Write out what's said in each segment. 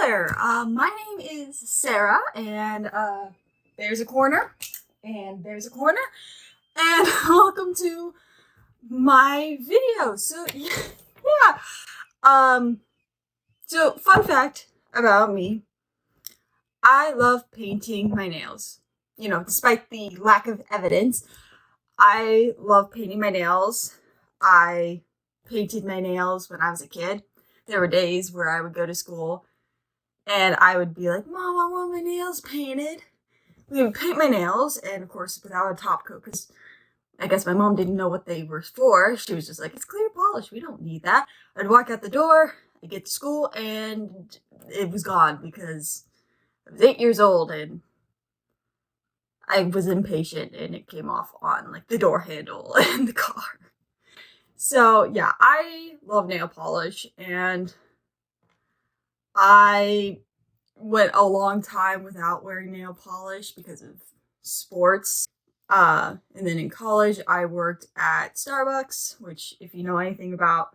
there, my name is Sarah, and there's a corner, and there's a corner, and welcome to my video. So yeah, so fun fact about me, I love painting my nails. You know, despite the lack of evidence, I love painting my nails. I painted my nails when I was a kid. There were days where I would go to school and I would be like, Mom, I want my nails painted. We would paint my nails, and of course without a top coat, because I guess my mom didn't know what they were for. She was just like, it's clear polish, we don't need that. I'd walk out the door, I'd get to school, and it was gone because I was 8 years old and I was impatient and it came off on like the door handle in the car. So yeah, I love nail polish, and I went a long time without wearing nail polish because of sports. And then in college, I worked at Starbucks, which if you know anything about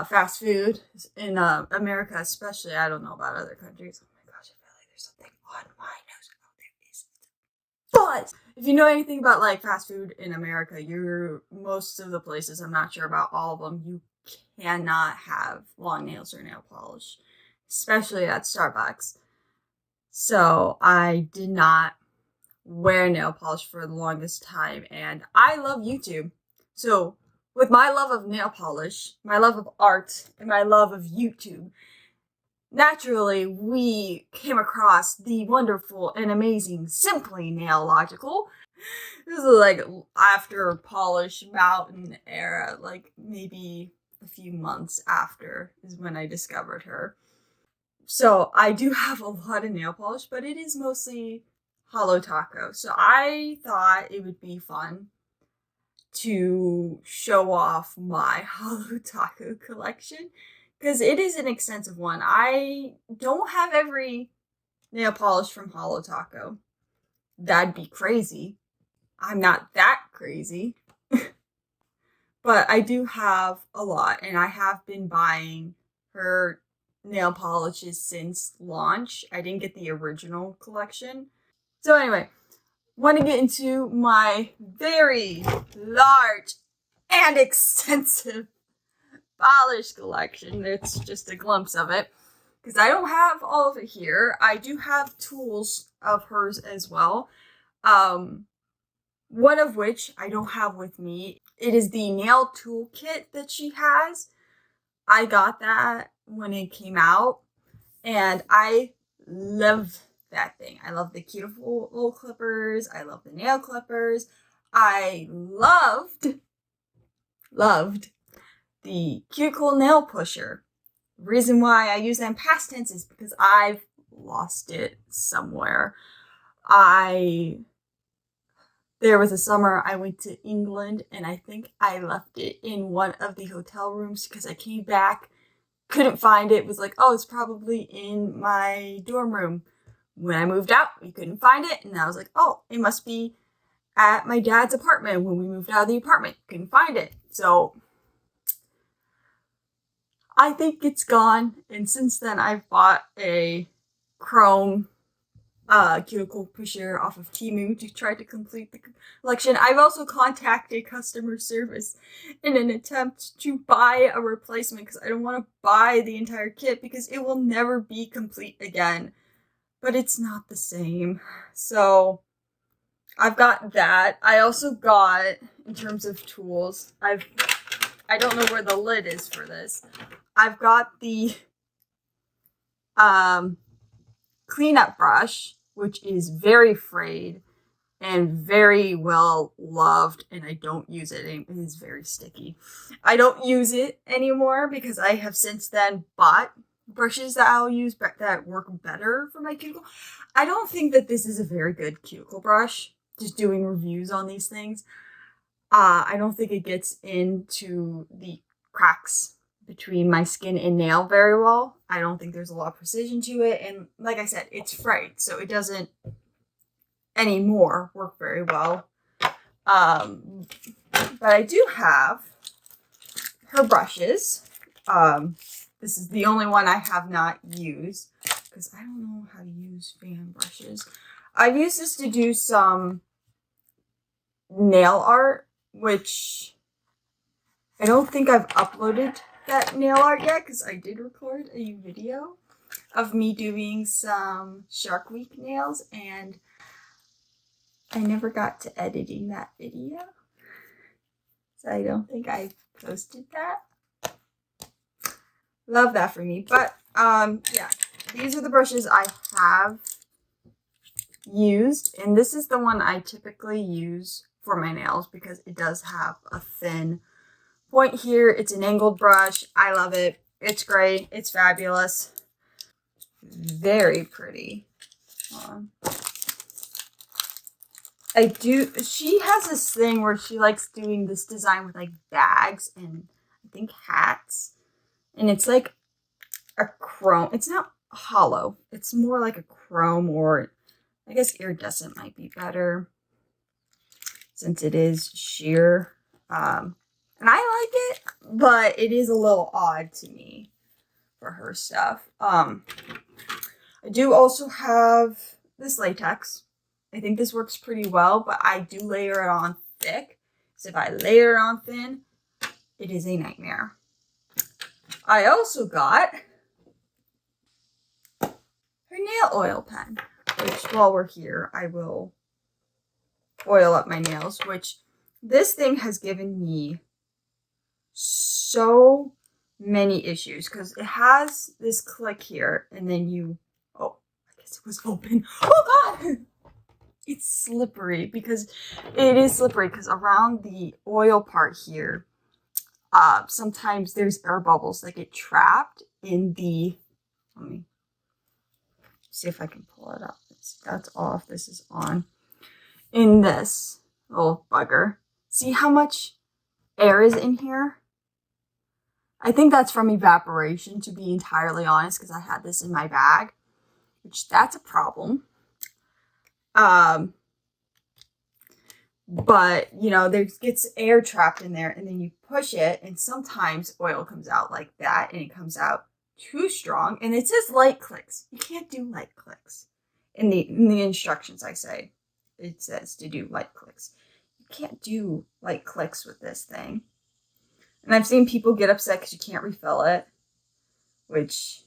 fast food in America especially, I don't know about other countries. Oh my gosh, I feel like there's something on my nose. Oh, there is. But if you know anything about like fast food in America, most of the places, I'm not sure about all of them, you cannot have long nails or nail polish, especially at Starbucks. So I did not wear nail polish for the longest time, and I love YouTube. So with my love of nail polish, my love of art, and my love of YouTube, naturally we came across the wonderful and amazing Simply Nail Logical. This is like after Polish Mountain era, like maybe a few months after is when I discovered her. So I do have a lot of nail polish, but it is mostly Holo Taco. So I thought it would be fun to show off my Holo Taco collection because it is an extensive one. I don't have every nail polish from Holo Taco. That'd be crazy. I'm not that crazy. But I do have a lot, and I have been buying her nail polishes since launch. I didn't get the original collection. So anyway, want to get into my very large and extensive polish collection. It's just a glimpse of it because I don't have all of it here. I do have tools of hers as well. One of which I don't have with me. It is the nail toolkit that she has. I got that when it came out, and I love that thing. I love the cuticle clippers. I love the nail clippers. I loved the cuticle nail pusher. The reason why I use that in past tense is because I've lost it somewhere. There was a summer I went to England, and I think I left it in one of the hotel rooms because I came back, couldn't find it, was like, oh, it's probably in my dorm room. When I moved out, we couldn't find it, and I was like, oh, it must be at my dad's apartment. When we moved out of the apartment, couldn't find it. So I think it's gone, and since then I've bought a chrome cuticle pusher off of Temu to try to complete the collection. I've also contacted customer service in an attempt to buy a replacement because I don't want to buy the entire kit because it will never be complete again. But it's not the same. So I've got that. I also got, in terms of tools, I don't know where the lid is for this. I've got the cleanup brush, which is very frayed and very well loved, and I don't use it. It is very sticky. I don't use it anymore because I have since then bought brushes that I'll use that work better for my cuticle. I don't think that this is a very good cuticle brush, just doing reviews on these things. I don't think it gets into the cracks between my skin and nail very well. I don't think there's a lot of precision to it, and like I said, it's frayed, so it doesn't anymore work very well. But I do have her brushes. This is the only one I have not used. because I don't know how to use fan brushes. I've used this to do some nail art, which I don't think I've uploaded that nail art yet because I did record a video of me doing some Shark Week nails and I never got to editing that video. So I don't think I posted that. Love that for me. But yeah, these are the brushes I have used, and this is the one I typically use for my nails because it does have a thin point here. It's an angled brush. I love it. It's great. It's fabulous. Very pretty. She has this thing where she likes doing this design with like bags and I think hats. And it's like a chrome. It's not hollow. It's more like a chrome, or I guess iridescent might be better since it is sheer. And I like it, but it is a little odd to me for her stuff. I do also have this latex. I think this works pretty well, but I do layer it on thick. So if I layer it on thin, it is a nightmare. I also got her nail oil pen, which while we're here, I will oil up my nails, which this thing has given me so many issues because it has this click here and then oh, I guess it was open. Oh God! It's slippery because it is slippery because around the oil part here, sometimes there's air bubbles that get trapped in the, let me see if I can pull it up. That's off. This is on. In this little bugger. See how much air is in here? I think that's from evaporation, to be entirely honest, because I had this in my bag, which that's a problem. But, you know, there gets air trapped in there, and then you push it, and sometimes oil comes out like that, and it comes out too strong, and it says light clicks. You can't do light clicks. In the instructions, I say, it says to do light clicks. You can't do light clicks with this thing. And I've seen people get upset because you can't refill it, which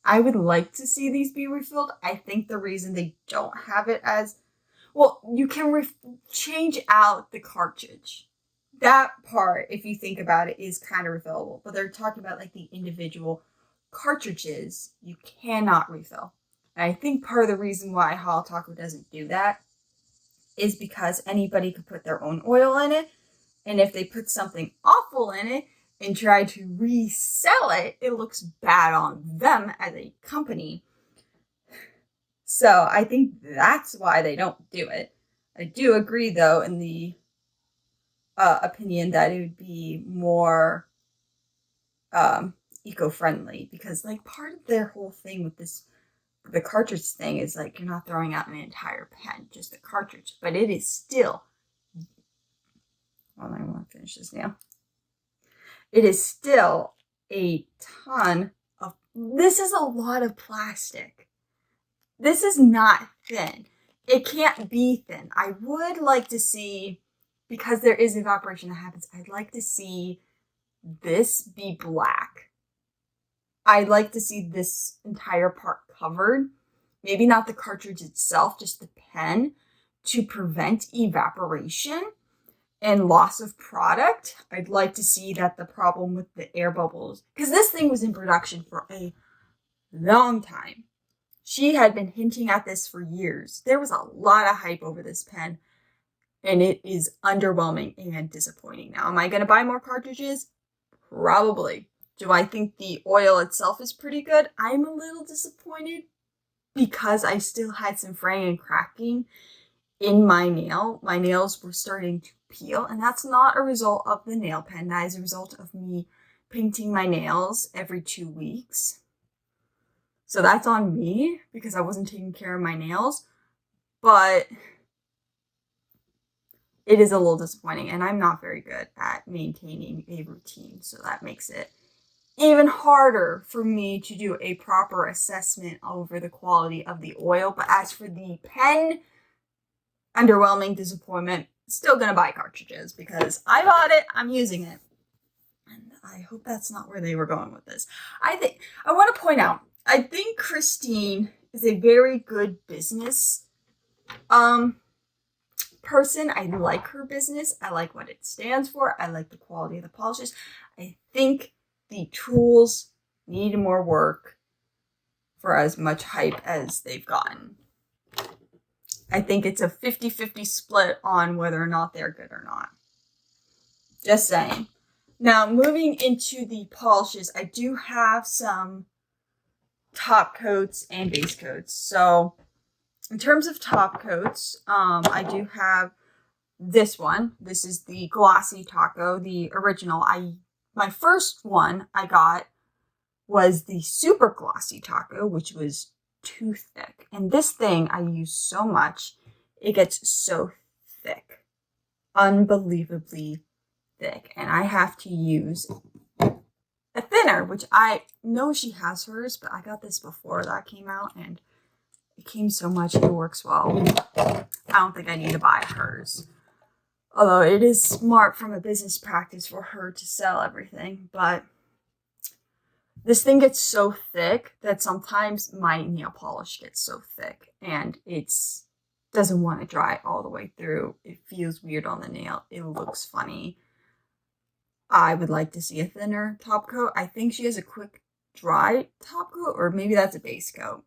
I would like to see these be refilled. I think the reason they don't have it as, well, you can change out the cartridge. That part, if you think about it, is kind of refillable. But they're talking about like the individual cartridges you cannot refill. And I think part of the reason why Holo Taco doesn't do that is because anybody could put their own oil in it. And if they put something awful in it and try to resell it, it looks bad on them as a company. So I think that's why they don't do it. I do agree, though, in the opinion that it would be more eco-friendly, because like part of their whole thing with this, the cartridge thing, is like you're not throwing out an entire pen, just the cartridge, but it is still, well, I want to finish this now. It is still a ton of, this is a lot of plastic. This is not thin. It can't be thin. I would like to see, because there is evaporation that happens, I'd like to see this be black. I'd like to see this entire part covered. Maybe not the cartridge itself, just the pen, to prevent evaporation and loss of product. I'd like to see that the problem with the air bubbles, because this thing was in production for a long time. She had been hinting at this for years. There was a lot of hype over this pen, and it is underwhelming and disappointing. Now, am I going to buy more cartridges? Probably. Do I think the oil itself is pretty good? I'm a little disappointed because I still had some fraying and cracking in my nail. My nails were starting to peel, and that's not a result of the nail pen. That is a result of me painting my nails every 2 weeks. So that's on me because I wasn't taking care of my nails, but it is a little disappointing, and I'm not very good at maintaining a routine, so that makes it even harder for me to do a proper assessment over the quality of the oil. But as for the pen, underwhelming, disappointment. Still gonna buy cartridges because I bought it, I'm using it. And I hope that's not where they were going with this. I want to point out, I think Christine is a very good business person. I like her business. I like what it stands for. I like the quality of the polishes. I think the tools need more work for as much hype as they've gotten. I think it's a 50-50 split on whether or not they're good or not. Just saying. Now, moving into the polishes, I do have some Topcoats and Basecoats. So, in terms of Topcoats, I do have this one. This is the Glossy Taco, the original. My first one I got was the Super Glossy Taco, which was too thick. And this thing I use so much, it gets so thick. Unbelievably thick. And I have to use a thinner, which I know she has hers, but I got this before that came out and it came so much, it works well. I don't think I need to buy hers. Although it is smart from a business practice for her to sell everything, but this thing gets so thick that sometimes my nail polish gets so thick and it doesn't want to dry all the way through. It feels weird on the nail. It looks funny. I would like to see a thinner top coat. I think she has a quick dry top coat, or maybe that's a base coat.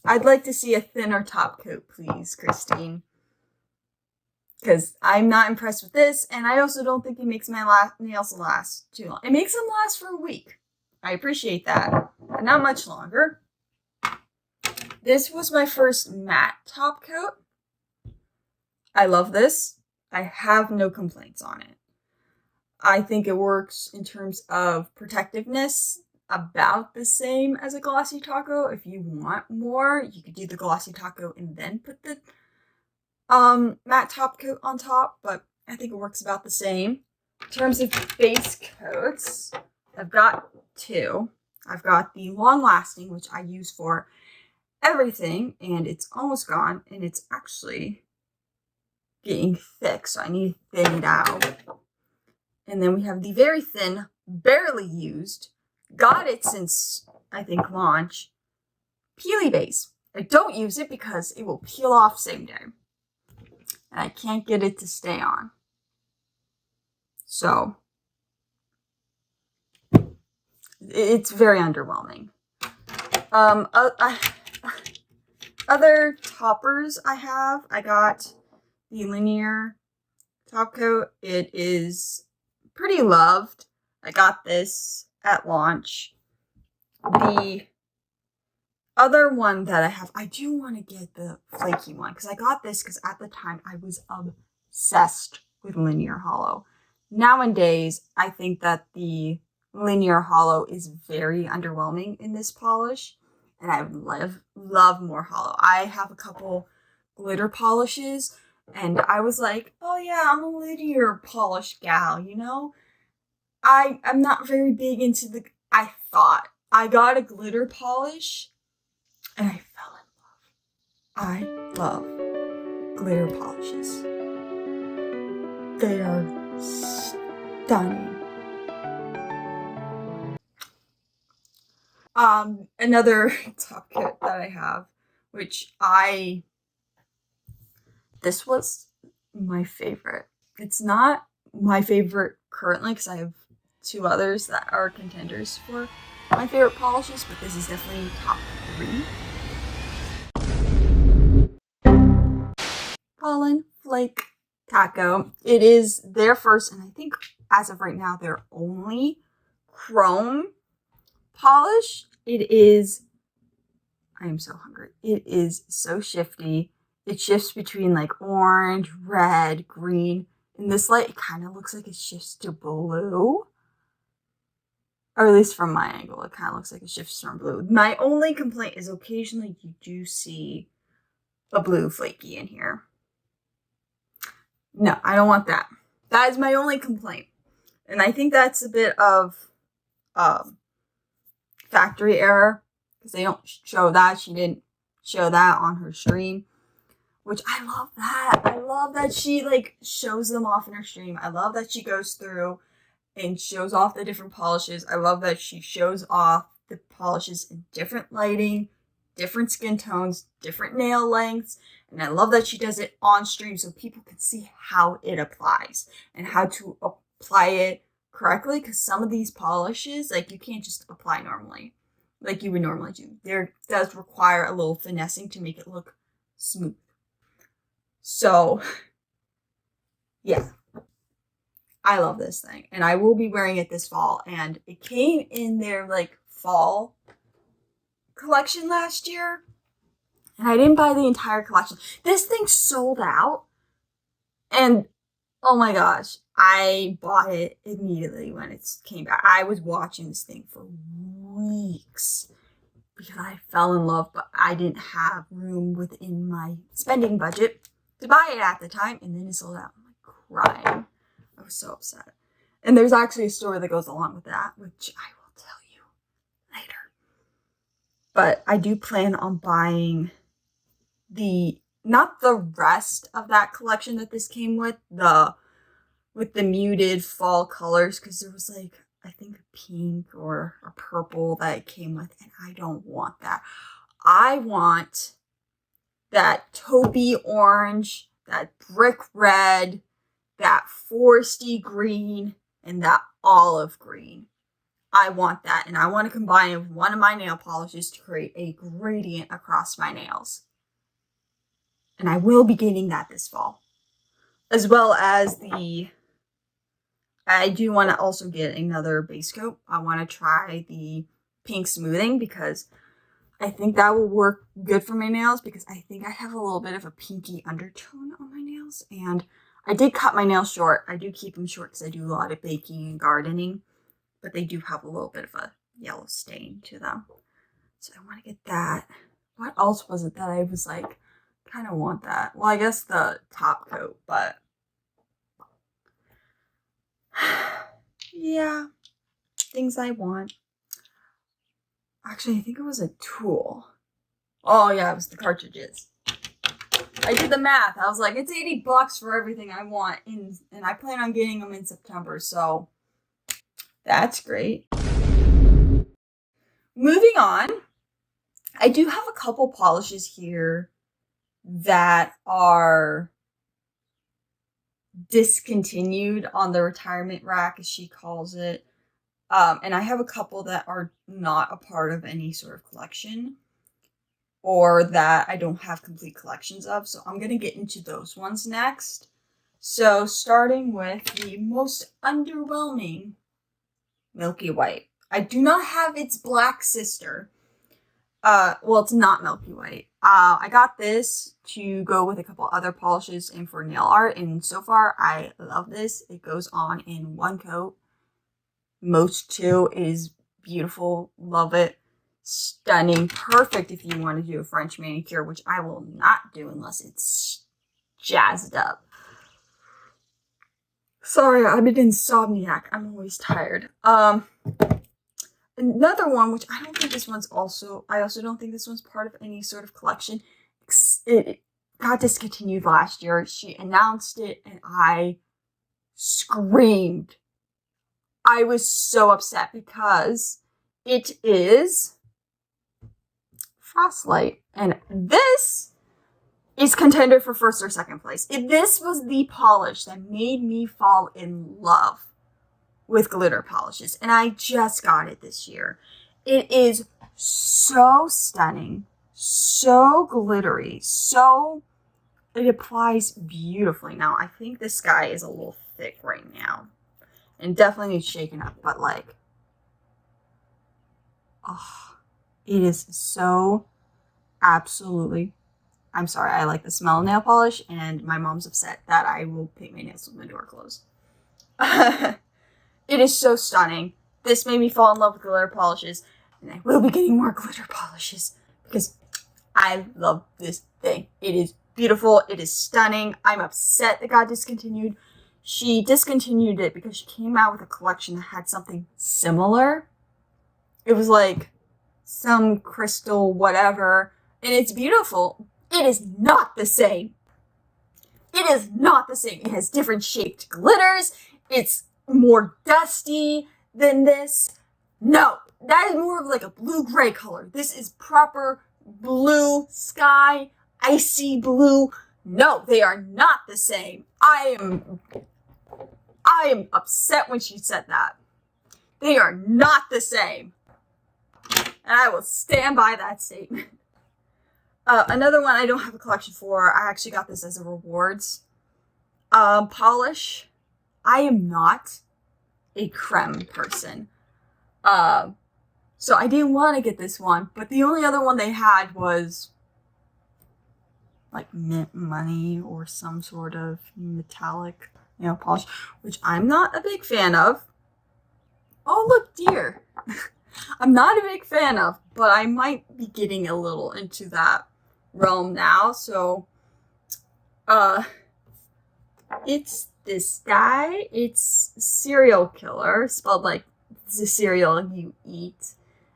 I'd like to see a thinner top coat, please, Christine. Because I'm not impressed with this, and I also don't think it makes my nails last too long. It makes them last for a week. I appreciate that, but not much longer. This was my first matte top coat. I love this. I have no complaints on it. I think it works in terms of protectiveness about the same as a Glossy Taco. If you want more, you could do the Glossy Taco and then put the matte top coat on top, but I think it works about the same. In terms of base coats, I've got two. I've got the long lasting, which I use for everything, and it's almost gone, and it's actually getting thick, so I need to thin it out. And then we have the very thin, barely used, got it since, I think, launch, Peely Base. I don't use it because it will peel off same day. And I can't get it to stay on. So, it's very underwhelming. Other toppers I got the linear top coat. It is pretty loved. I got this at launch. The other one that I do want to get the flaky one because I got this because at the time I was obsessed with linear holo. Nowadays, I think that the linear holo is very underwhelming in this polish, and I would love more holo. I have a couple glitter polishes, and I was like, oh yeah, I'm a linear polish gal, you know? I'm not very big into I thought. I got a glitter polish, and I fell in love. I love glitter polishes. They are stunning. Another top kit that I have, which this was my favorite. It's not my favorite currently because I have two others that are contenders for my favorite polishes, but this is definitely top 3. Pollen Flake Taco. It is their first, and I think as of right now, their only chrome polish. It is, I am so hungry. It is so shifty. It shifts between like orange, red, green. In this light, it kind of looks like it shifts to blue. Or at least from my angle, it kind of looks like it shifts from blue. My only complaint is occasionally you do see a blue flaky in here. No, I don't want that. That is my only complaint. And I think that's a bit of factory error, because they don't show that. She didn't show that on her stream, which I love that. I love that she like shows them off in her stream. I love that she goes through and shows off the different polishes. I love that she shows off the polishes in different lighting, different skin tones, different nail lengths. And I love that she does it on stream so people can see how it applies and how to apply it correctly. Because some of these polishes, like, you can't just apply normally like you would normally do. There does require a little finessing to make it look smooth. So, yeah. I love this thing. And I will be wearing it this fall. And it came in their, like, fall collection last year. And I didn't buy the entire collection. This thing sold out. And, oh my gosh, I bought it immediately when it came back. I was watching this thing for weeks because I fell in love, but I didn't have room within my spending budget to buy it at the time. And then it sold out. I'm like crying. I was so upset. And there's actually a story that goes along with that, which I will tell you later. But I do plan on buying not the rest of that collection that this came with the muted fall colors, because there was like, I think a pink or a purple that it came with, and I don't want that. I want that taupey orange, that brick red, that foresty green, and that olive green. I want that, and I want to combine it with one of my nail polishes to create a gradient across my nails. And I will be getting that this fall. As well as I do want to also get another base coat. I want to try the pink smoothing because I think that will work good for my nails, because I think I have a little bit of a pinky undertone on my nails. And I did cut my nails short. I do keep them short because I do a lot of baking and gardening, but they do have a little bit of a yellow stain to them. So I want to get that. What else was it that I was like, kind of want that? Well, I guess the top coat, but yeah, things I want. Actually, I think it was a tool. Oh yeah, it was the cartridges. I did the math. I was like, it's $80 for everything I want, and I plan on getting them in September, so that's great. Moving on, I do have a couple polishes here that are discontinued on the retirement rack, as she calls it. And I have a couple that are not a part of any sort of collection, or that I don't have complete collections of. So I'm going to get into those ones next. So starting with the most underwhelming Milky White. I do not have its black sister. Well, it's not Milky White. I got this to go with a couple other polishes and for nail art, and so far I love this. It goes on in one coat, most two. It is beautiful. Love it. Stunning. Perfect if you want to do a French manicure, which I will not do unless it's jazzed up. Sorry, I'm an insomniac. I'm always tired. Another one, which I don't think this one's I also don't think this one's part of any sort of collection. It got discontinued last year. She announced it and I screamed. I was so upset because it is Frostlight. And this is contender for first or second place. This was the polish that made me fall in love with glitter polishes, and I just got it this year. It is so stunning, so glittery, it applies beautifully. Now, I think this guy is a little thick right now, and definitely needs shaken up, but like, oh, it is so absolutely, I'm sorry, I like the smell of nail polish, and my mom's upset that I will paint my nails with my door closed. It is so stunning. This made me fall in love with glitter polishes, and I will be getting more glitter polishes because I love this thing. It is beautiful. It is stunning. I'm upset that got discontinued. She discontinued it because she came out with a collection that had something similar. It was like some crystal whatever, and it's beautiful. It is not the same. It is not the same. It has different shaped glitters. It's more dusty than this. No, that is more of like a blue-gray color. This is proper blue sky, icy blue. No, they are not the same. I am upset when she said that. They are not the same. And I will stand by that statement. Another one I don't have a collection for. I actually got this as a rewards. Polish. I am not a creme person. So I didn't want to get this one, but the only other one they had was like mint money or some sort of metallic nail polish, which I'm not a big fan of. Oh, look, deer. I'm not a big fan of, but I might be getting a little into that realm now. So, it's this guy. It's Serial Killer, spelled like the cereal you eat.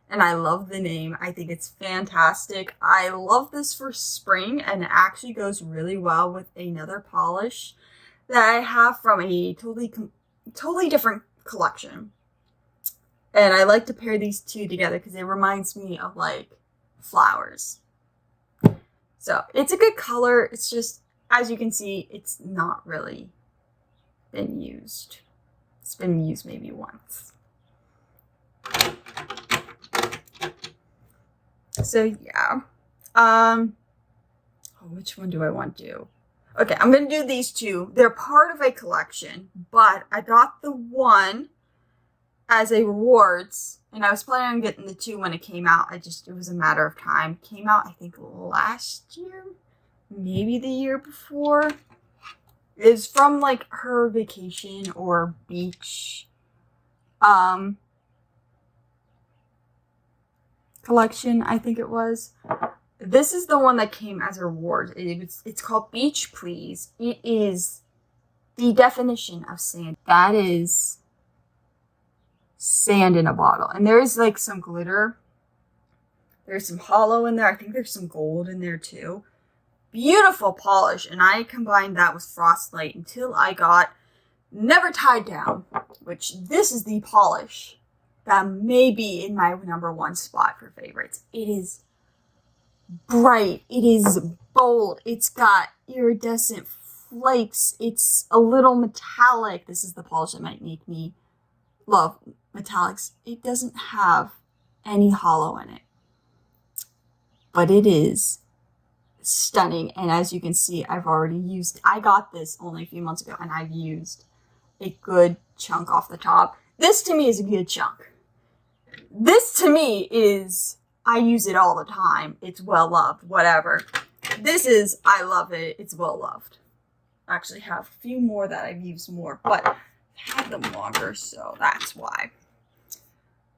And I love the name. I think it's fantastic. I love this for spring, and it actually goes really well with another polish that I have from a totally different collection. And I like to pair these two together because it reminds me of like flowers. So it's a good color. It's just, as you can see, it's not really been used. It's been used maybe once. So yeah. Which one do I want to do? Okay, I'm going to do these two. They're part of a collection, but I got the one as a rewards, and I was planning on getting the two when it came out. It was a matter of time. It came out, I think, last year, maybe the year before. It's from like her vacation or beach collection, I think it was. This is the one that came as a reward. It's called Beach Please. It is the definition of sand. That is sand in a bottle. And there is like some glitter. There's some hollow in there. I think there's some gold in there too. Beautiful polish. And I combined that with Frostlight until I got Never Tied Down, which this is the polish that may be in my number one spot for favorites. It is bright. It is bold. It's got iridescent flakes. It's a little metallic. This is the polish that might make me love metallics. It doesn't have any hollow in it, but it is stunning. And as you can see, I got this only a few months ago, and I've used a good chunk off the top. This to me is a good chunk. This to me is, I use it all the time. It's well loved, whatever. This is, I love it. It's well loved. I actually have a few more that I've used more, but I've had them longer, so that's why.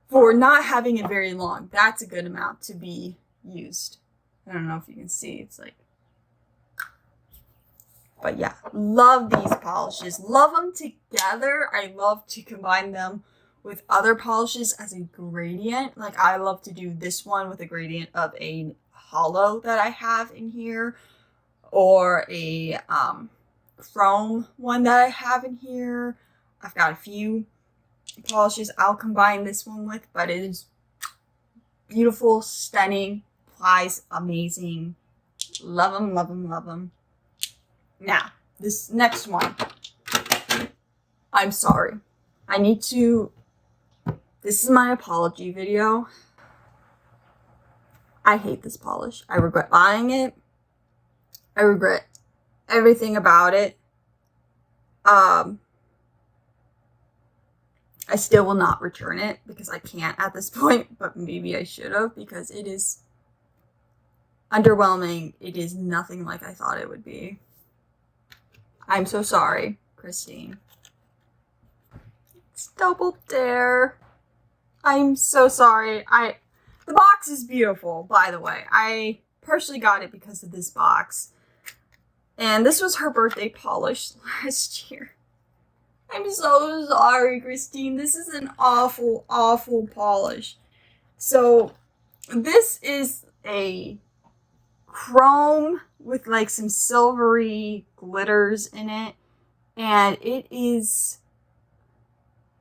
For not having it very long, that's a good amount to be used. I don't know if you can see, it's like, but yeah, love these polishes. Love them together. I love to combine them with other polishes as a gradient. Like I love to do this one with a gradient of a hollow that I have in here, or a chrome one that I have in here. I've got a few polishes I'll combine this one with, but it is beautiful, stunning, applies amazing. Love them, love them, love them. Now, this next one, I'm sorry. This is my apology video. I hate this polish. I regret buying it. I regret everything about it. I still will not return it because I can't at this point, but maybe I should have, because it is underwhelming. It is nothing like I thought it would be. I'm so sorry, Christine. It's Double Dare. I'm so sorry. The box is beautiful, by the way. I partially got it because of this box. And this was her birthday polish last year. I'm so sorry, Christine. This is an awful, awful polish. So, This is a chrome with like some silvery glitters in it. And it is,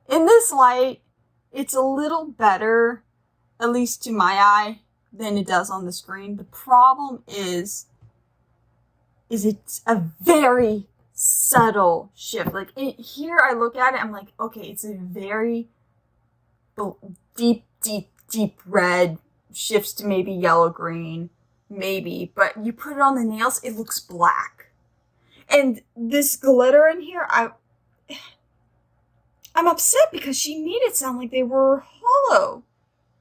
in this light, it's a little better, at least to my eye, than it does on the screen. The problem is it's a very subtle shift. Like here I look at it, I'm like, okay, it's a very deep red, shifts to maybe yellow green, maybe, but you put it on the nails, it looks black. And this glitter in here, I'm upset because she made it sound like they were hollow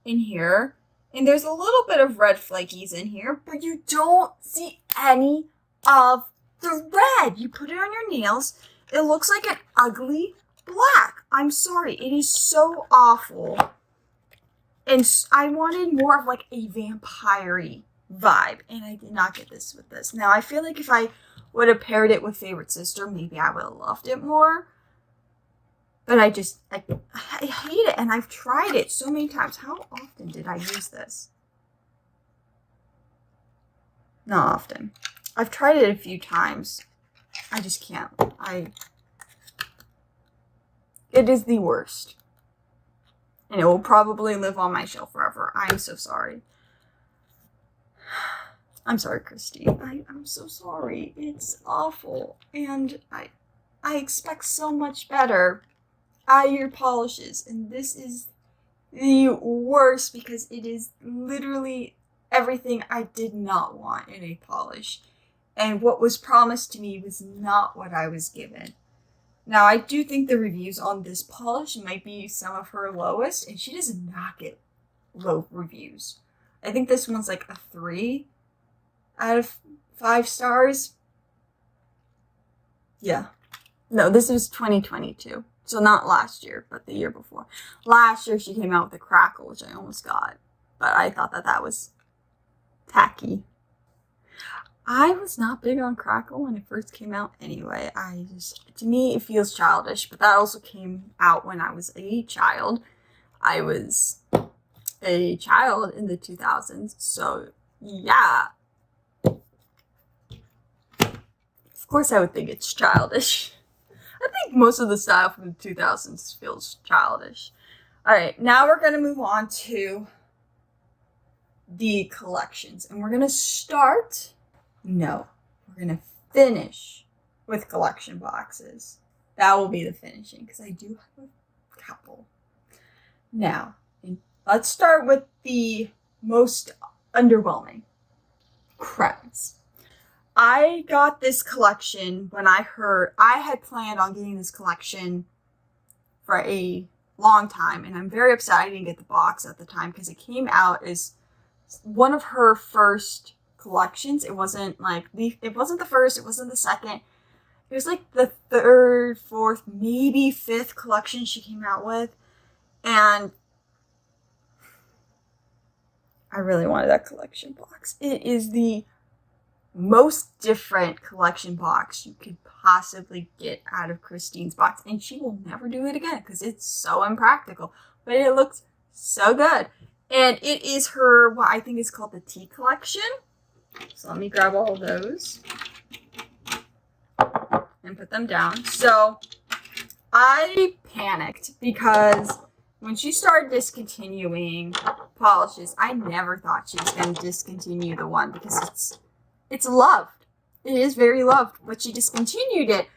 in here. And there's a little bit of red flakies in here, but you don't see any of the red. You put it on your nails, it looks like an ugly black. I'm sorry, it is so awful. And I wanted more of like a vampire-y vibe, and I did not get this with this. Now, I feel like if I would have paired it with Favorite Sister, maybe I would have loved it more. But I hate it, and I've tried it so many times. How often did I use this? Not often. I've tried it a few times. I just can't. It is the worst. And it will probably live on my shelf forever. I'm so sorry. I'm sorry, Christine. I'm so sorry. It's awful. And I expect so much better out of your polishes. And this is the worst because it is literally everything I did not want in a polish. And what was promised to me was not what I was given. Now, I do think the reviews on this polish might be some of her lowest, and she does not get low reviews. I think this one's like a 3 out of 5 stars. Yeah. No, this was 2022. So not last year, but the year before. Last year, she came out with a crackle, which I almost got. But I thought that was tacky. I was not big on crackle when it first came out anyway. To me, it feels childish, but that also came out when I was a child. I was a child in the 2000s, so yeah. Of course I would think it's childish. I think most of the style from the 2000s feels childish. Alright, now we're going to move on to the collections, and we're going to start... No, we're going to finish with collection boxes. That will be the finishing because I do have a couple. Now, let's start with the most underwhelming. Cremes. I got this collection when I had planned on getting this collection for a long time, and I'm very upset I didn't get the box at the time because it came out as one of her first collections. It wasn't the first, it wasn't the second. It was like the third, fourth, maybe fifth collection she came out with. And I really wanted that collection box. It is the most different collection box you could possibly get out of Christine's box. And she will never do it again because it's so impractical. But it looks so good. And it is her, what I think is called the tea collection. So let me grab all of those and put them down. So I panicked because when she started discontinuing polishes, I never thought she was going to discontinue the one because it's loved. It is very loved, but she discontinued it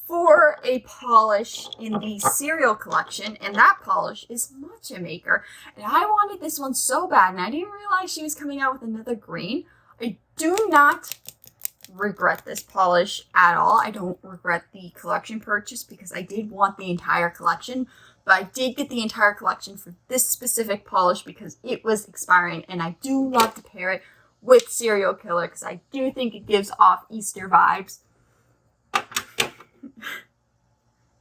for a polish in the cereal collection, and that polish is Matcha Maker. And I wanted this one so bad, and I didn't realize she was coming out with another green. I do not regret this polish at all. I don't regret the collection purchase because I did want the entire collection, but I did get the entire collection for this specific polish because it was expiring, and I do love to pair it with Serial Killer because I do think it gives off Easter vibes.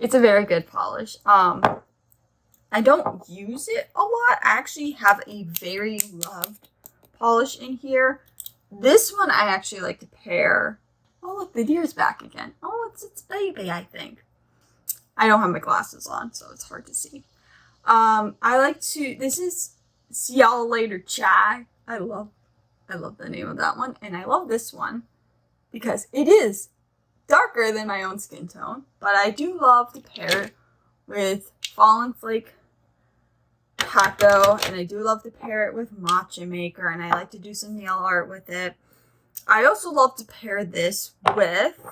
It's a very good polish. I don't use it a lot. I actually have a very loved polish in here. This one I actually like to pair. Oh, look, the deer's back again. Oh, it's baby, I think. I don't have my glasses on, so it's hard to see. This is See y'all later, chai. I love the name of that one. And I love this one because it is darker than my own skin tone, but I do love to pair it with Fallen Flake Taco, and I do love to pair it with Matcha Maker, and I like to do some nail art with it. I also love to pair this with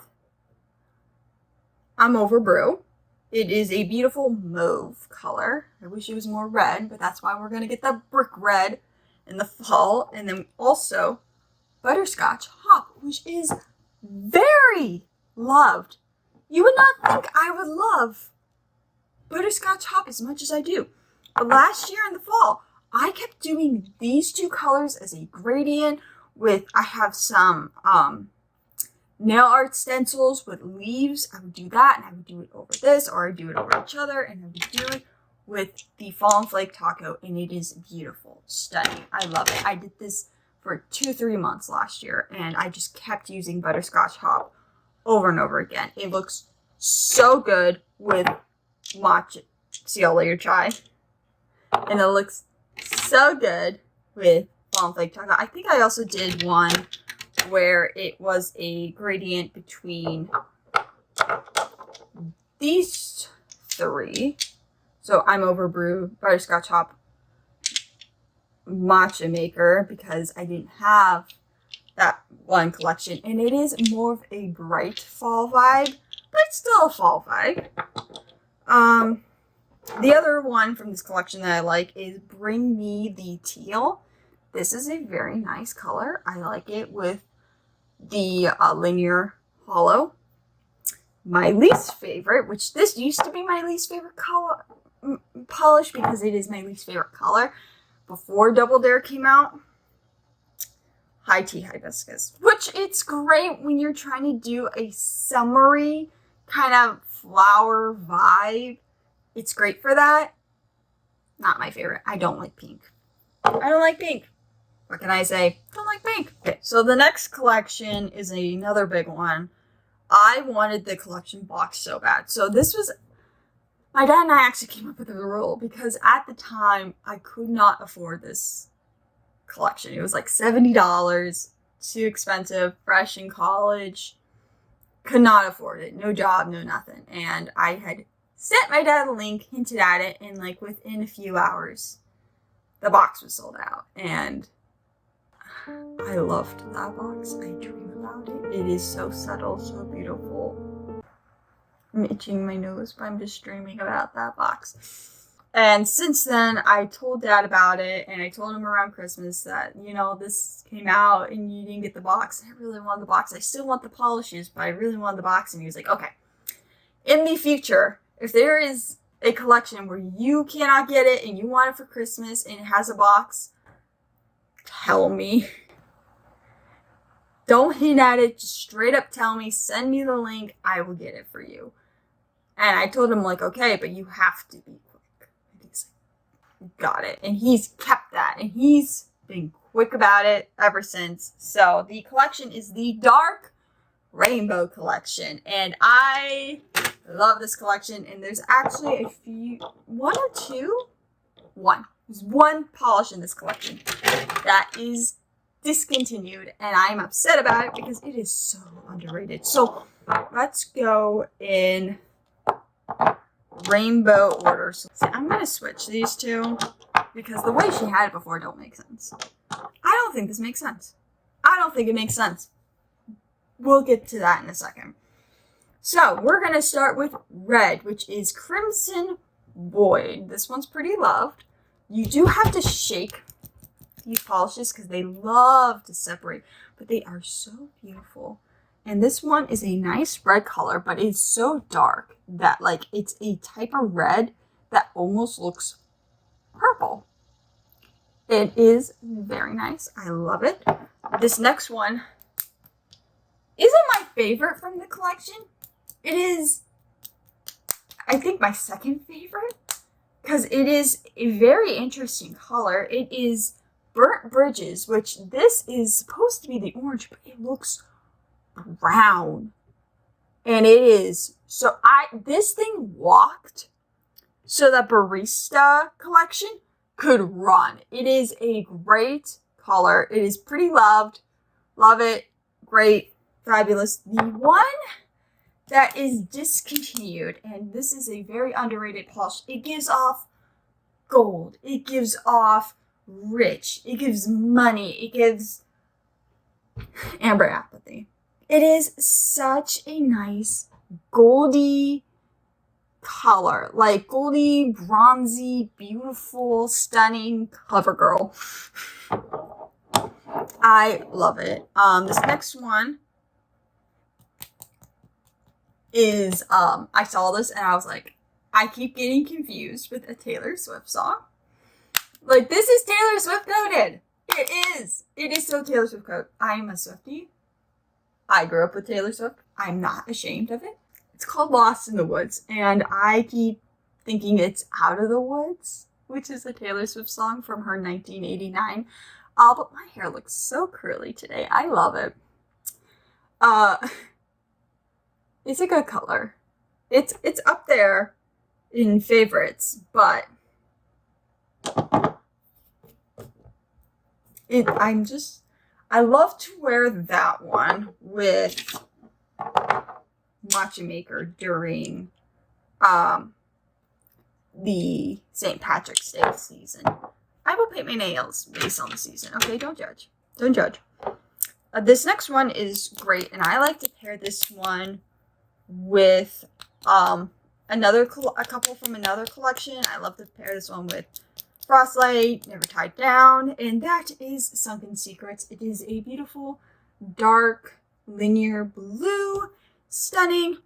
I'm Over Brew. It is a beautiful mauve color. I wish it was more red, but that's why we're going to get that brick red in the fall. And then also Butterscotch Hop, which is very loved. You would not think I would love Butterscotch Hop as much as I do. But last year in the fall, I kept doing these two colors as a gradient with, I have some nail art stencils with leaves. I would do that, and I would do it over this, or I would do it over each other, and I would do it with the Fallen Flake Taco, and it is beautiful, stunning. I love it. I did this for 2-3 months last year, and I just kept using Butterscotch Hop over and over again. It looks so good with matcha. See y'all later, chai. And it looks so good with Fallen Flake Taco. I think I also did one where it was a gradient between these three. So I'm Over Brew, Butterscotch Hop, Matcha Maker, because I didn't have that one collection. And it is more of a bright fall vibe, but it's still a fall vibe. The other one from this collection that I like is Bring Me the Teal. This is a very nice color. I like it with the linear hollow. My least favorite, which this used to be my least favorite color polish because it is my least favorite color before Double Dare came out. High Tea Hibiscus, which it's great when you're trying to do a summery kind of flower vibe. It's great for that. Not my favorite. I don't like pink. I don't like pink. What can I say? Don't like pink. Okay, so the next collection is another big one. I wanted the collection box so bad. So this was, my dad and I actually came up with a rule because at the time I could not afford this collection. It was like $70, too expensive, fresh in college. Could not afford it. No job, no nothing. And I had sent my dad a link, hinted at it, and like within a few hours, the box was sold out. And I loved that box. I dream about it. It is so subtle, so beautiful. I'm itching my nose, but I'm just dreaming about that box. And since then, I told Dad about it, and I told him around Christmas that, you know, this came out and you didn't get the box. I really wanted the box. I still want the polishes, but I really wanted the box. And he was like, okay, in the future, if there is a collection where you cannot get it and you want it for Christmas and it has a box, tell me. Don't hint at it. Just straight up tell me. Send me the link. I will get it for you. And I told him, like, okay, but you have to be quick. And he's like, got it. And he's kept that. And he's been quick about it ever since. So the collection is the Dark Rainbow Collection. And I love this collection. And there's actually a few, there's one polish in this collection that is discontinued, and I'm upset about it because it is so underrated. So let's go in rainbow order. So I'm going to switch these two because the way she had it before don't make sense. I don't think this makes sense. I don't think it makes sense. We'll get to that in a second. So we're going to start with red, which is Crimson Void. This one's pretty loved. You do have to shake these polishes because they love to separate, but they are so beautiful. And this one is a nice red color, but it's so dark that like it's a type of red that almost looks purple. It is very nice. I love it. This next one isn't my favorite from the collection. It is, I think, my second favorite because it is a very interesting color. It is Burnt Bridges, which this is supposed to be the orange, but it looks brown. And it is. So this thing walked so the barista collection could run. It is a great color. It is pretty loved. Love it. Great. Fabulous. The one that is discontinued, and this is a very underrated polish, it gives off gold. It gives off rich. It gives money. It gives amber apathy. It is such a nice goldy color, like goldy, bronzy, beautiful, stunning CoverGirl. I love it. This next one is I saw this and I was like, I keep getting confused with a Taylor Swift song. Like, this is Taylor Swift coded. It is. It is so Taylor Swift coded. I'm a Swiftie. I grew up with Taylor Swift. I'm not ashamed of it. It's called Lost in the Woods, and I keep thinking it's Out of the Woods, which is a Taylor Swift song from her 1989 album. My hair looks so curly today. I love it. It's a good color. It's up there in favorites, but I love to wear that one with Matcha Maker during the St. Patrick's Day season. I will paint my nails based on the season. Okay, don't judge. Don't judge. This next one is great, and I like to pair this one with a couple from another collection. I love to pair this one with Frostlight, Never Tied Down, and that is Sunken Secrets. It is a beautiful, dark, linear blue. Stunning.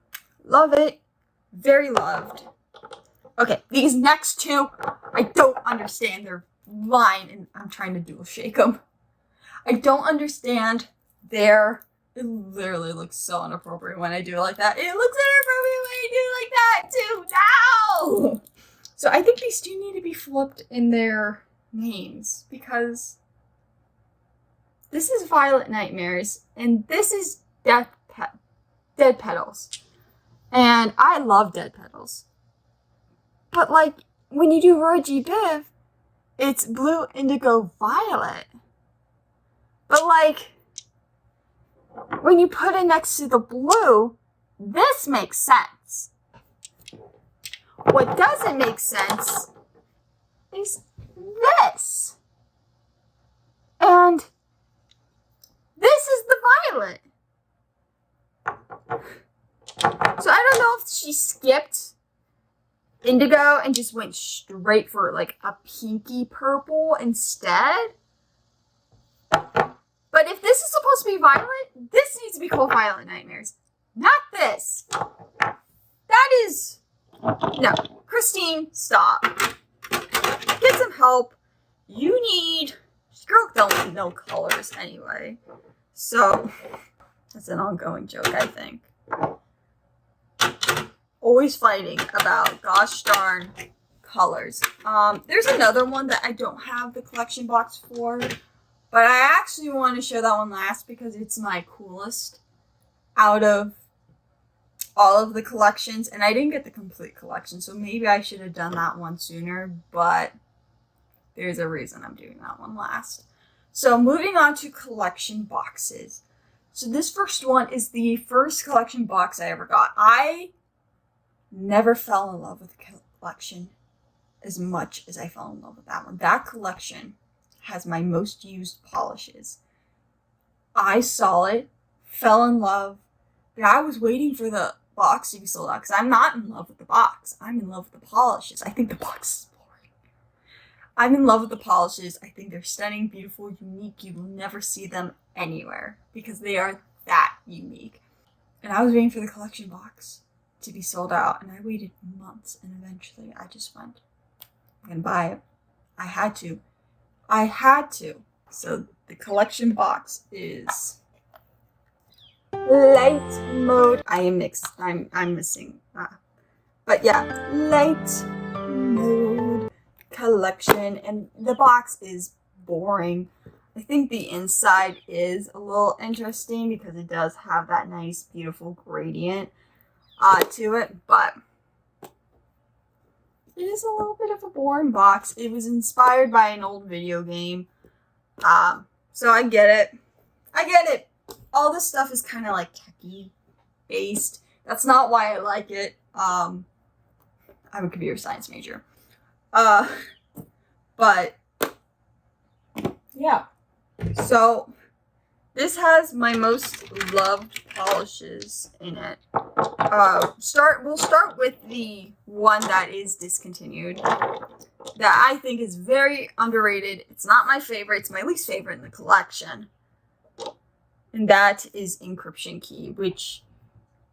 Love it. Very loved. Okay, these next two, I don't understand their line, and I'm trying to dual shake them. I don't understand their... It literally looks so inappropriate when I do it like that. It looks inappropriate when I do it like that, too. No! So I think these two need to be flipped in their names, because this is Violet Nightmares, and this is Dead Petals. And I love Dead Petals. But, like, when you do Roy G. Biv, it's blue, indigo, violet. But, like, when you put it next to the blue, this makes sense. What doesn't make sense is this. And this is the violet. So I don't know if she skipped indigo and just went straight for like a pinky purple instead. But if this is supposed to be violet, this needs to be called Violet Nightmares. Not this. That is... No. Christine, stop. Get some help. You need... Girl don't know colors anyway. So, that's an ongoing joke, I think. Always fighting about gosh darn colors. There's another one that I don't have the collection box for, but I actually want to show that one last because it's my coolest out of all of the collections, and I didn't get the complete collection, so maybe I should have done that one sooner, but there's a reason I'm doing that one last. So moving on to collection boxes. So this first one is the first collection box I ever got. I never fell in love with the collection as much as I fell in love with that one. That collection has my most used polishes. I saw it, fell in love, but I was waiting for the box to be sold out because I'm not in love with the box. I'm in love with the polishes. I think the box is boring. I'm in love with the polishes. I think they're stunning, beautiful, unique. You will never see them anywhere because they are that unique. And I was waiting for the collection box to be sold out, and I waited months, and eventually I just went, I'm gonna buy it. I had to. So the collection box is Lite Mode. I am mixed. I'm missing. But yeah, Lite Mode collection, and the box is boring. I think the inside is a little interesting because it does have that nice, beautiful gradient to it, but It is a little bit of a boring box. It was inspired by an old video game. So I get it. I get it. All this stuff is kind of like techie based. That's not why I like it. I'm a computer science major. But yeah. So this has my most loved polishes in it. We'll start with the one that is discontinued, that I think is very underrated. It's not my favorite. It's my least favorite in the collection. And that is Encryption Key, which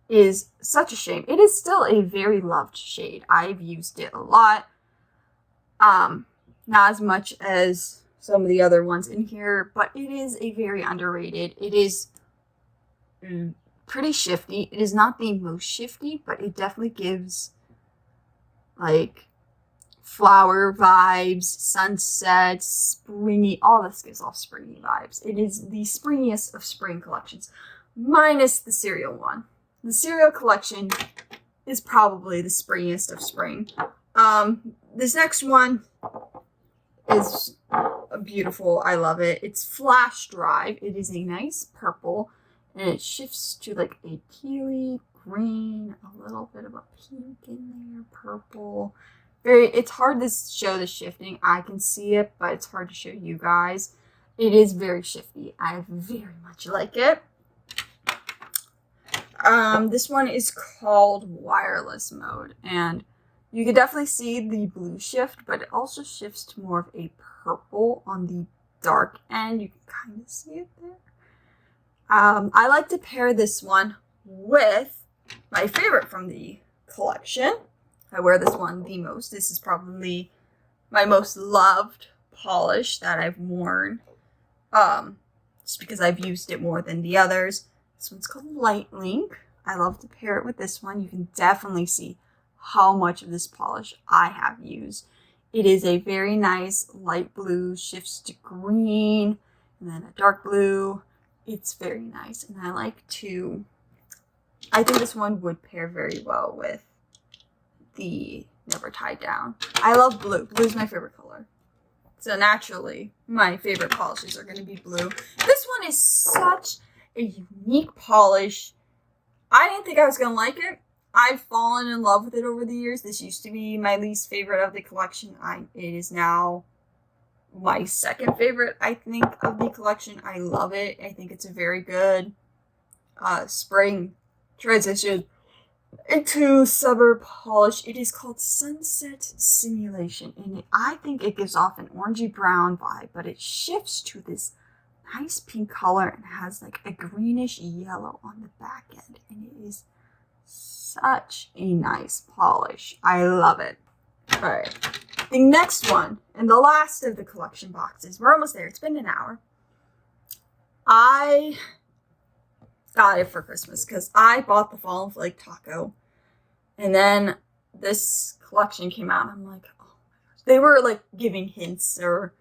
is such a shame. It is still a very loved shade. I've used it a lot. Not as much as some of the other ones in here, but it is a very underrated. It is pretty shifty. It is not the most shifty, but it definitely gives like flower vibes, sunset, springy. All this gives off springy vibes. It is the springiest of spring collections, minus the cereal one. The cereal collection is probably the springiest of spring. This next one is beautiful. I love it. It's Flash Drive. It is a nice purple, and it shifts to like a tealy green, a little bit of a pink in there, purple. It's hard to show the shifting. I can see it, but it's hard to show you guys. It is very shifty. I very much like it. This one is called Wireless Mode, and you can definitely see the blue shift, but it also shifts to more of a purple on the dark end. You can kind of see it there. I like to pair this one with my favorite from the collection. I wear this one the most. This is probably my most loved polish that I've worn. Just because I've used it more than the others. This one's called Light Link. I love to pair it with this one. You can definitely see how much of this polish I have used. It is a very nice light blue, shifts to green, and then a dark blue. It's very nice, and I think this one would pair very well with the Never Tied Down. I love blue. Blue is my favorite color. So naturally, my favorite polishes are going to be blue. This one is such a unique polish. I didn't think I was going to like it. I've fallen in love with it over the years. This used to be my least favorite of the collection. It is now my second favorite, I think, of the collection. I love it. I think it's a very good spring transition into summer polish. It is called Sunset Simulation, and I think it gives off an orangey brown vibe, but it shifts to this nice pink color and has like a greenish yellow on the back end, and it is such a nice polish. I love it. All right, the next one and the last of the collection boxes. We're almost there. It's been an hour. I got it for Christmas because I bought the Fallen Flake Taco, and then this collection came out. I'm like, oh my gosh. They were like giving hints, or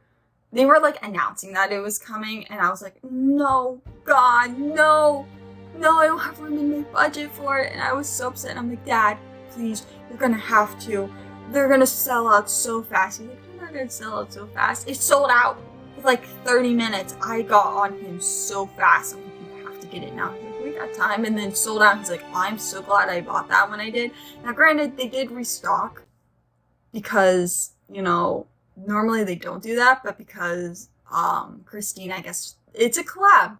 they were like announcing that it was coming, and I was like, no, God, no, I don't have room in my budget for it. And I was so upset. And I'm like, Dad, please, you're gonna have to. They're gonna sell out so fast. He's like, they're not gonna sell out so fast. It sold out in like 30 minutes. I got on him so fast. I'm like, you have to get it now. He's like, we got time. And then sold out. He's like, I'm so glad I bought that when I did. Now, granted, they did restock because, you know, normally they don't do that, but because Christine, I guess it's a collab.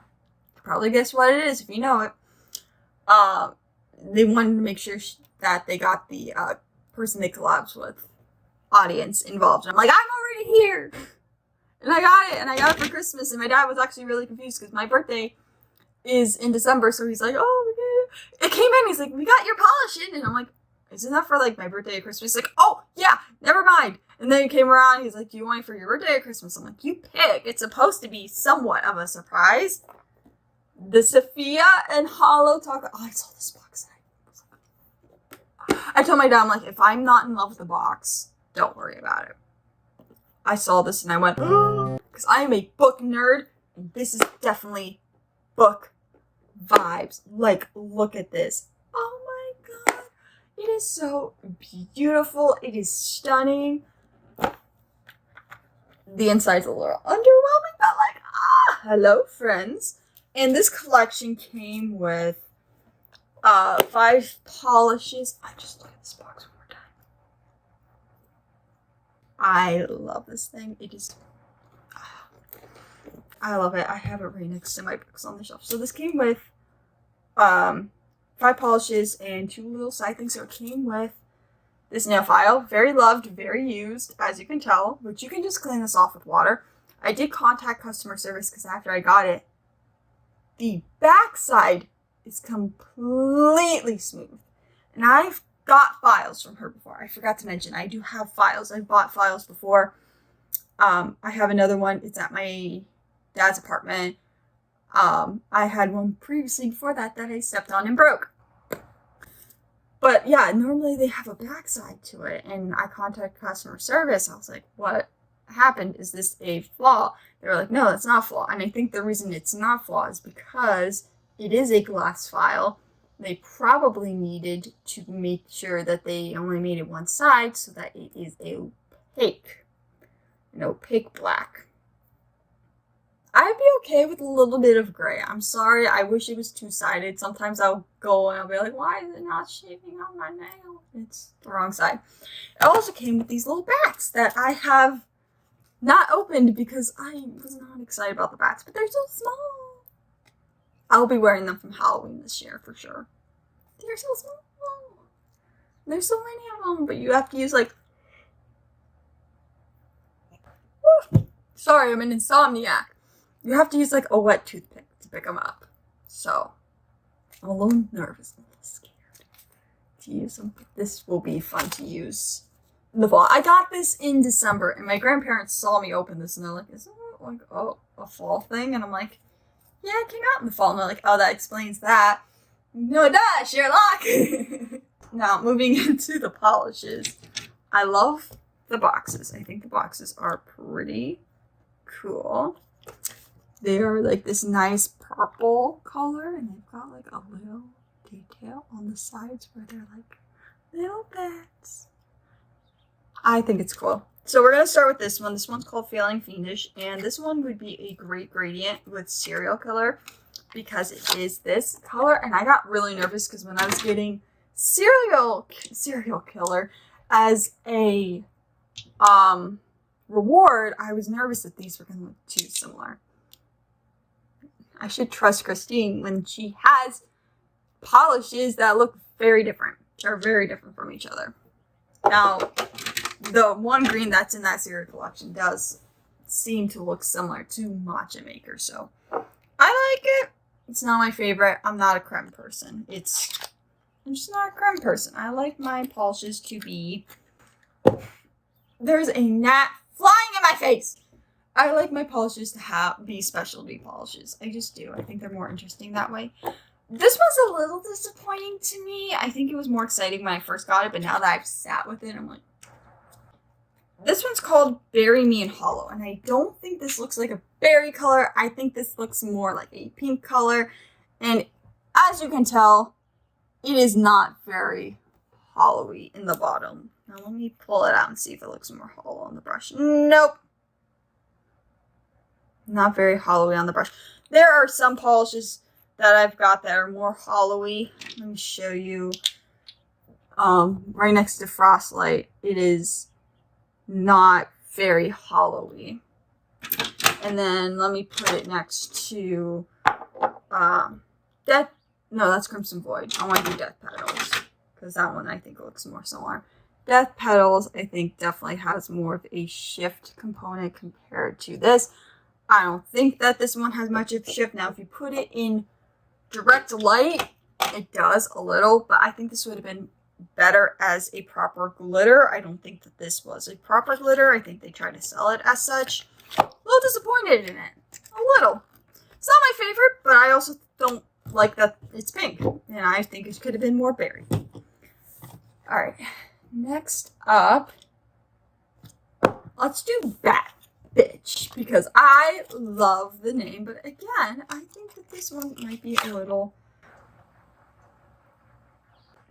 Probably guess what it is if you know it. They wanted to make sure that they got the person they collabs with audience involved. And I'm like, I'm already here. And I got it, and I got it for Christmas. And my dad was actually really confused because my birthday is in December. So he's like, oh, we get it. It came in. He's like, we got your polish in. And I'm like, isn't that for like my birthday or Christmas? He's like, oh, yeah, never mind. And then he came around. He's like, do you want it for your birthday or Christmas? I'm like, you pick. It's supposed to be somewhat of a surprise. The Safiya and Holo Taco. Oh, I saw this box. I told my dad, I'm like, if I'm not in love with the box, don't worry about it. I saw this and I went, because I am a book nerd, and this is definitely book vibes. Like, look at this. Oh my God. It is so beautiful. It is stunning. The inside's a little underwhelming, but like, hello, friends. And this collection came with 5 polishes. I just look at this box one more time. I love this thing. It is, I love it. I have it right next to my books on the shelf. So this came with 5 polishes and 2 little side things. So it came with this nail file, very loved, very used, as you can tell, but you can just clean this off with water. I did contact customer service because after I got it, the backside is completely smooth. And I've got files from her before. I forgot to mention, I do have files. I've bought files before. I have another one. It's at my dad's apartment. I had one previously before that I stepped on and broke. But yeah, normally they have a backside to it, and I contacted customer service. I was like, what happened? Is this a flaw? They were like, no, it's not a flaw. And I think the reason it's not a flaw is because it is a glass file. They probably needed to make sure that they only made it one side so that it is opaque. An opaque black. I'd be okay with a little bit of gray. I'm sorry, I wish it was two-sided. Sometimes I'll go and I'll be like, why is it not shaving on my nail? It's the wrong side. It also came with these little bats that I have not opened because I was not excited about the bats, but they're so small. I'll be wearing them from Halloween this year for sure. They're so small. There's so many of them, but you have to use like... Sorry, I'm an insomniac. You have to use like a wet toothpick to pick them up. So, I'm a little nervous, a little scared to use them. This will be fun to use in the fall. I got this in December, and my grandparents saw me open this, and they're like, isn't it like a fall thing? And I'm like, yeah, it came out in the fall. And they're like, oh, that explains that. No, it does, Sherlock! Now, moving into the polishes. I love the boxes. I think the boxes are pretty cool. They are like this nice purple color, and they've got like a little detail on the sides where they're like little bats. I think it's cool. So we're going to start with this one. This one's called Feeling Fiendish, and this one would be a great gradient with Serial Killer because it is this color, and I got really nervous because when I was getting Serial Killer as a reward, I was nervous that these were going to look too similar. I should trust Christine when she has polishes that look very different, or very different from each other. Now, the one green that's in that cereal collection does seem to look similar to Matcha Maker, so I like it. It's not my favorite. I'm not a creme person. I'm just not a creme person. I like my polishes to be... There's a gnat flying in my face! I like my polishes to be specialty polishes. I just do. I think they're more interesting that way. This was a little disappointing to me. I think it was more exciting when I first got it, but now that I've sat with it, I'm like... This one's called Berry Me and Hollow, and I don't think this looks like a berry color. I think this looks more like a pink color, and as you can tell, it is not very hollowy in the bottom. Now let me pull it out and see if it looks more hollow on the brush. Nope. Not very hollowy on the brush. There are some polishes that I've got that are more hollowy. Let me show you. Right next to Frostlight, it is not very hollowy. And then let me put it next to that's Crimson Void. I want to do Death Petals because that one I think looks more similar. Death Petals I think definitely has more of a shift component compared to this. I don't think that this one has much of a shift. Now, if you put it in direct light, it does a little, but I think this would have been better as a proper glitter. I don't think that this was a proper glitter. I think they tried to sell it as such. A little disappointed in it. A little. It's not my favorite, but I also don't like that it's pink. And I think it could have been more berry. Alright. Next up, let's do Bat Bitch, because I love the name, but again, I think that this one might be a little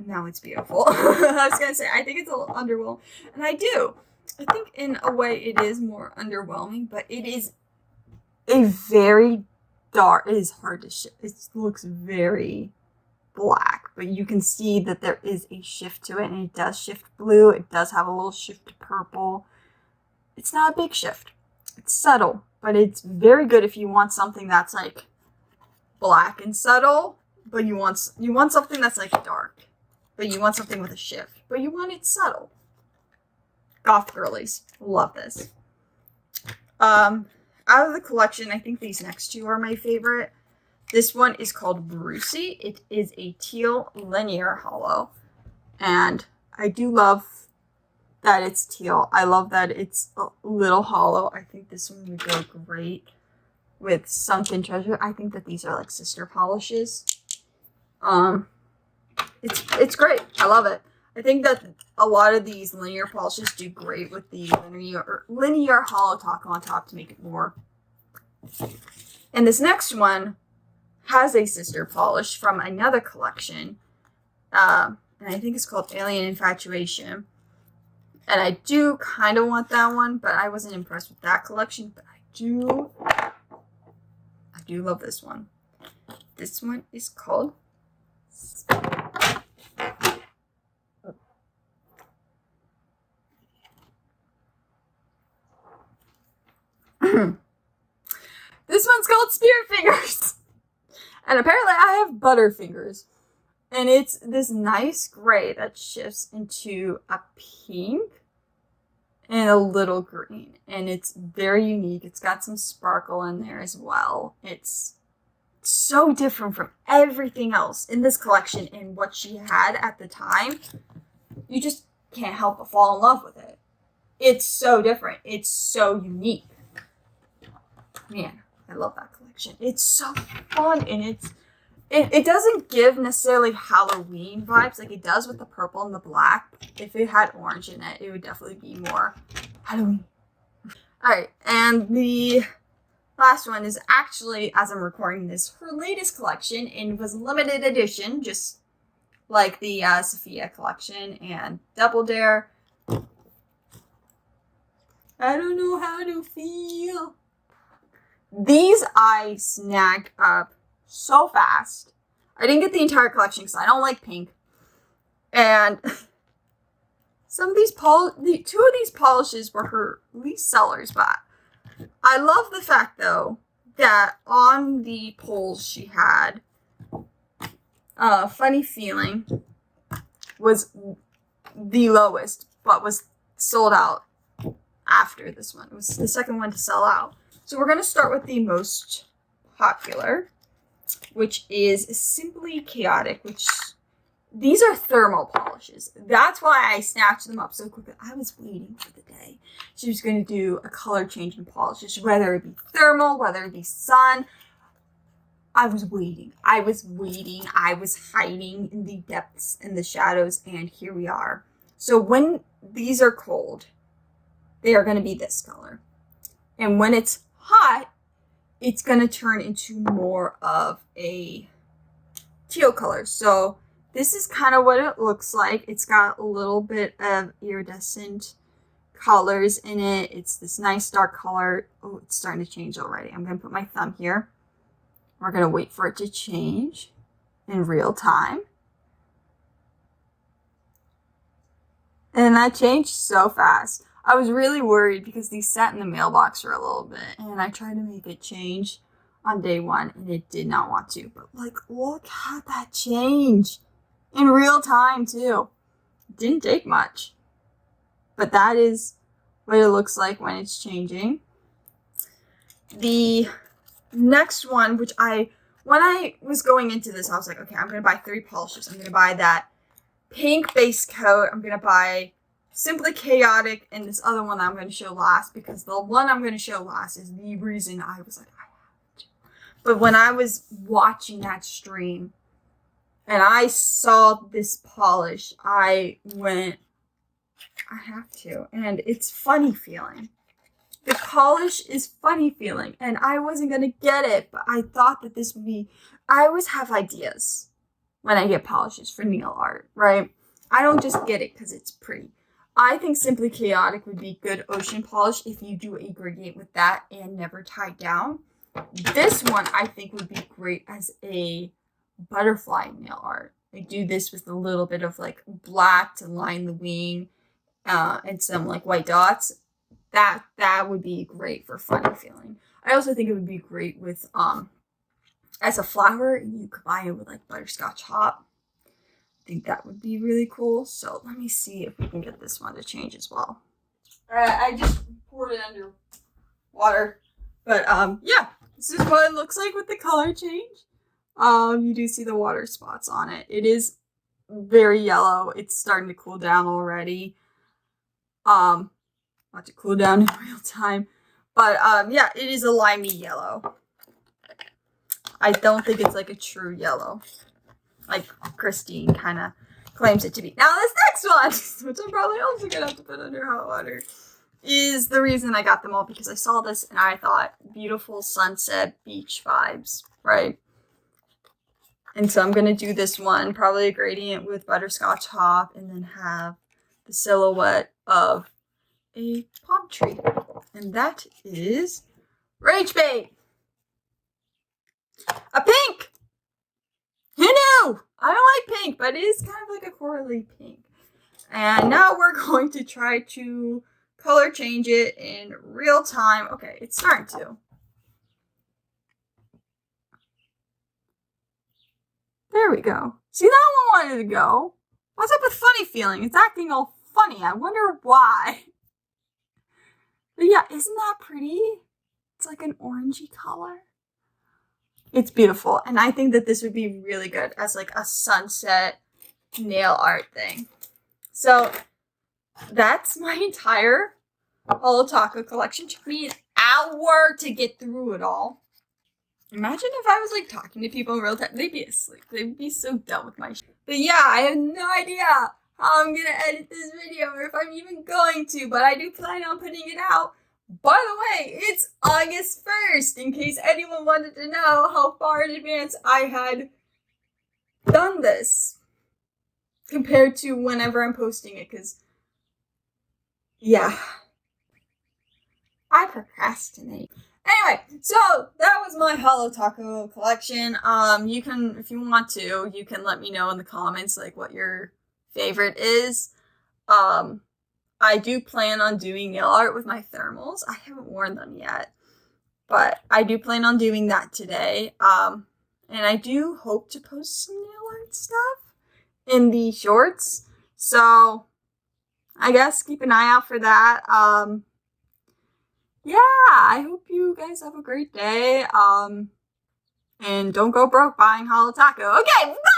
now it's beautiful. I was gonna say, I think it's a little underwhelming, and I do. I think in a way it is more underwhelming, but it is a very dark, it is hard to shift. It looks very black, but you can see that there is a shift to it, and it does shift blue. It does have a little shift to purple. It's not a big shift. It's subtle, but it's very good if you want something that's like black and subtle, but you want something that's like dark, but you want something with a shift, but you want it subtle. Goth girlies, love this. Out of the collection, I think these next two are my favorite. This one is called Brucey. It is a teal linear holo, and I do love that it's teal. I love that it's a little hollow. I think this one would go great with Sunken Treasure. I think that these are like sister polishes. It's great. I love it. I think that a lot of these linear polishes do great with the linear Holo Taco on top to make it more. And this next one has a sister polish from another collection, and I think it's called Alien Infatuation. And I do kind of want that one, but I wasn't impressed with that collection. But I do love this one. This one is called this one's called Spirit Fingers. And apparently I have Butterfingers. And it's this nice gray that shifts into a pink and a little green. And it's very unique. It's got some sparkle in there as well. It's so different from everything else in this collection and what she had at the time. You just can't help but fall in love with it. It's so different. It's so unique. Man, I love that collection. It's so fun, and it doesn't give necessarily Halloween vibes like it does with the purple and the black. If it had orange in it, it would definitely be more Halloween. Alright, and the last one is actually, as I'm recording this, her latest collection, and was limited edition, just like the Safiya collection and Double Dare. I don't know how to feel. These I snagged up so fast. I didn't get the entire collection because I don't like pink. And some of these two of these polishes were her least sellers, but I love the fact though that on the polls she had, Funny Feeling was the lowest, but was sold out after this one. It was the second one to sell out. So we're going to start with the most popular, which is Simply Chaotic, which these are thermal polishes. That's why I snatched them up so quickly. I was waiting for the day she was going to do a color change in polishes, whether it be thermal, whether it be sun. I was waiting. I was hiding in the depths and the shadows, and here we are. So when these are cold, they are going to be this color. And when it's hot, it's going to turn into more of a teal color. So this is kind of what it looks like. It's got a little bit of iridescent colors in it. It's this nice dark color. Oh, it's starting to change already. I'm going to put my thumb here. We're going to wait for it to change in real time. And that changed so fast. I was really worried because these sat in the mailbox for a little bit, and I tried to make it change on day one, and it did not want to. But like, look at that change in real time too. It didn't take much, but that is what it looks like when it's changing. The next one, which when I was going into this, I was like, okay, I'm going to buy 3 polishes. I'm going to buy that pink base coat. I'm going to buy Simply Chaotic, and this other one I'm going to show last, because the one I'm going to show last is the reason I was like, I have to. But when I was watching that stream and I saw this polish, I went, I have to. And it's Funny Feeling. The polish is Funny Feeling, and I wasn't going to get it, but I thought that this would be, I always have ideas. when I get polishes for nail art, right? I don't just get it because it's pretty. I think Simply Chaotic would be good ocean polish if you do a gradient with that and never tie down. This one I think would be great as a butterfly nail art. I do this with a little bit of like black to line the wing and some like white dots. That would be great for funny feeling. I also think it would be great with as a flower, and you combine it with like butterscotch hop. I think that would be really cool. So let me see if we can get this one to change as well. Alright, I just poured it under water. But yeah, this is what it looks like with the color change. You do see the water spots on it. It is very yellow. It's starting to cool down already. Not to cool down in real time. But yeah, it is a limey yellow. I don't think it's like a true yellow, like Christine kind of claims it to be. Now this next one, which I'm probably also gonna have to put under hot water, is the reason I got them all, because I saw this and I thought beautiful sunset beach vibes, right? And so I'm gonna do this one, probably a gradient with butterscotch hop, and then have the silhouette of a palm tree. And that is Rage Bait. A pink! Who knew? I don't like pink, but it is kind of like a corally pink. And now we're going to try to color change it in real time. Okay, it's starting to. There we go. See, that one wanted to go. What's up with funny feeling? It's acting all funny. I wonder why. But yeah, isn't that pretty? It's like an orangey color. It's beautiful, and I think that this would be really good as like a sunset nail art thing. So that's my entire Holo Taco collection. Took me an hour to get through it all. Imagine if I was like talking to people in real time. They'd be asleep. They'd be so done with my shit. But yeah, I have no idea how I'm gonna edit this video or if I'm even going to, but I do plan on putting it out. By the way, it's August 1st, in case anyone wanted to know how far in advance I had done this compared to whenever I'm posting it, because, yeah, I procrastinate. Anyway, so that was my Holo Taco collection. You can, if you want to, you can let me know in the comments, like, what your favorite is. I do plan on doing nail art with my thermals. I haven't worn them yet, but I do plan on doing that today. And I do hope to post some nail art stuff in the shorts. So I guess keep an eye out for that. Yeah, I hope you guys have a great day. And don't go broke buying Holo Taco. Okay, bye!